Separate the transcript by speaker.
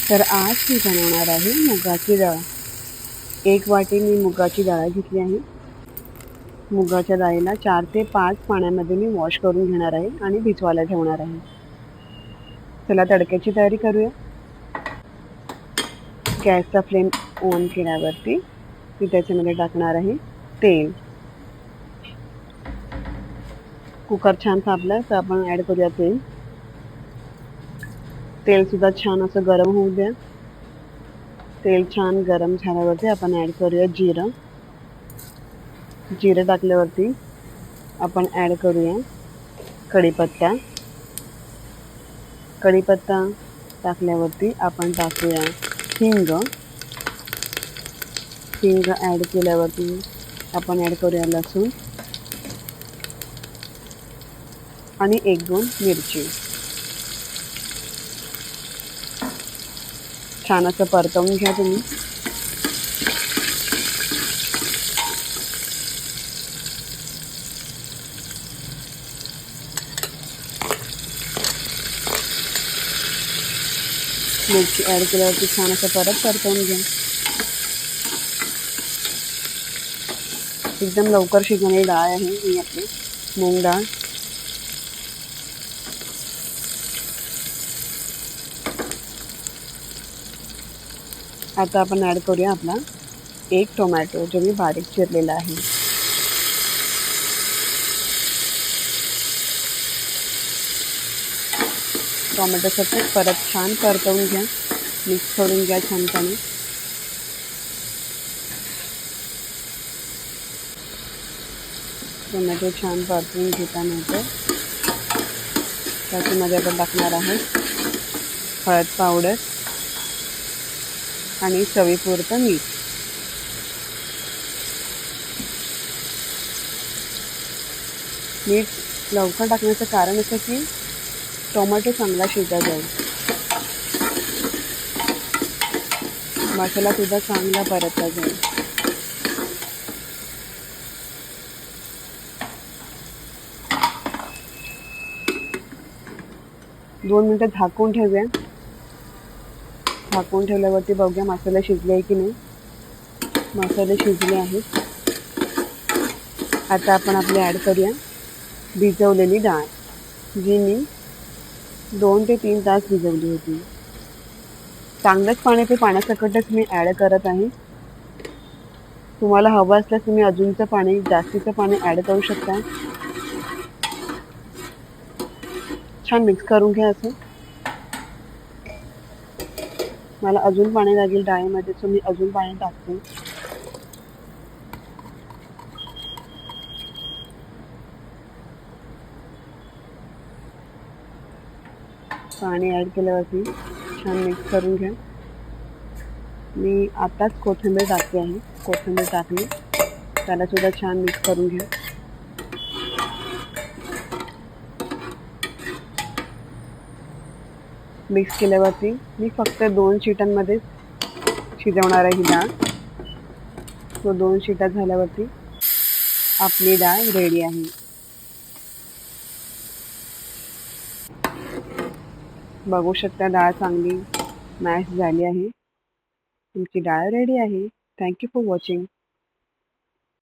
Speaker 1: तर आज मी बनवणार आहे मुगाची डाळ. 1 वाटी मी मुगाची डाळ घेतली आहे. मुगाच्या डाळीला 4 ते 5 पाण्यामध्ये मी वॉश करून घेणार आहे आणि भिजवायला ठेवणार आहे. चला तडक्याची तयारी करूया. गॅसचा फ्लेम ऑन केल्यावरती मी त्याच्यामध्ये टाकणार आहे तेल. कुकर छान तापलं तर आपण ॲड करूया तेल. तेल सुद्धा छान असं गरम होऊ द्या. तेल छान गरम झाल्यावरती आपण ॲड करूया जिरं. जिरं टाकल्यावरती आपण ॲड करूया कढीपत्ता. कढीपत्ता टाकल्यावरती आपण टाकूया हिंग. हिंग ॲड केल्यावरती आपण ॲड करूया लसूण आणि 1-2 मिरची. छान असं परतवून घ्या तुम्ही. मिरची ॲड केल्यावरती छान असं परत परतवून घ्या. एकदम लवकर शिजणारी डाळ आहे ही आपली मूग डाळ. आता आपण ॲड करूया आपला 1 टोमॅटो जो मी बारीक चिरलेला आहे. टोमॅटोसाठी परत छान परतवून घ्या. मिक्स करून घ्या छानपणे. टोमॅटो छान परतवून घेल्यानंतर त्याच्यामध्ये आपण टाकणार आहोत हळद पावडर आणि चवीपुरतं मीठ. मीठ लवकर टाकण्याचं कारण असं की टोमॅटो चांगला शिजला जाईल. मसाला सुद्धा चांगला परतला जाईल. दोन मिनिटं झाकून ठेवूया. झाकून ठेवल्यावरती बघूया मसाला शिजले आहे की नाही. मसाले शिजले आहेत. आता आपण आपली ॲड करूया भिजवलेली डाळ, जी मी 2 ते 3 तास भिजवली होती. चांगलंच पाणी ते पाण्यासकटच मी ॲड करत आहे. तुम्हाला हवं असल्यास तुम्ही अजूनचं पाणी जास्तीचं पाणी ॲड करू शकता. छान मिक्स करून घ्या असं. मला अजून पाणी लागेल डाळीमध्ये, सो मी अजून पाणी टाकते. पाणी ॲड केल्यावरती छान मिक्स करून घ्या. मी आताच कोथिंबीर टाकते आहे. कोथिंबीर टाकली, त्याला सुद्धा छान मिक्स करून घ्या. मिक्स केल्यावरती मी फक्त 2 शिट्यांमध्ये शिजवणार आहे ही डाळ. तो 2 शिट्या झाल्यावरती आपली डाळ रेडी आहे. बघू शकता डाळ चांगली मॅश झाली आहे. तुमची डाळ रेडी आहे. Thank you for watching.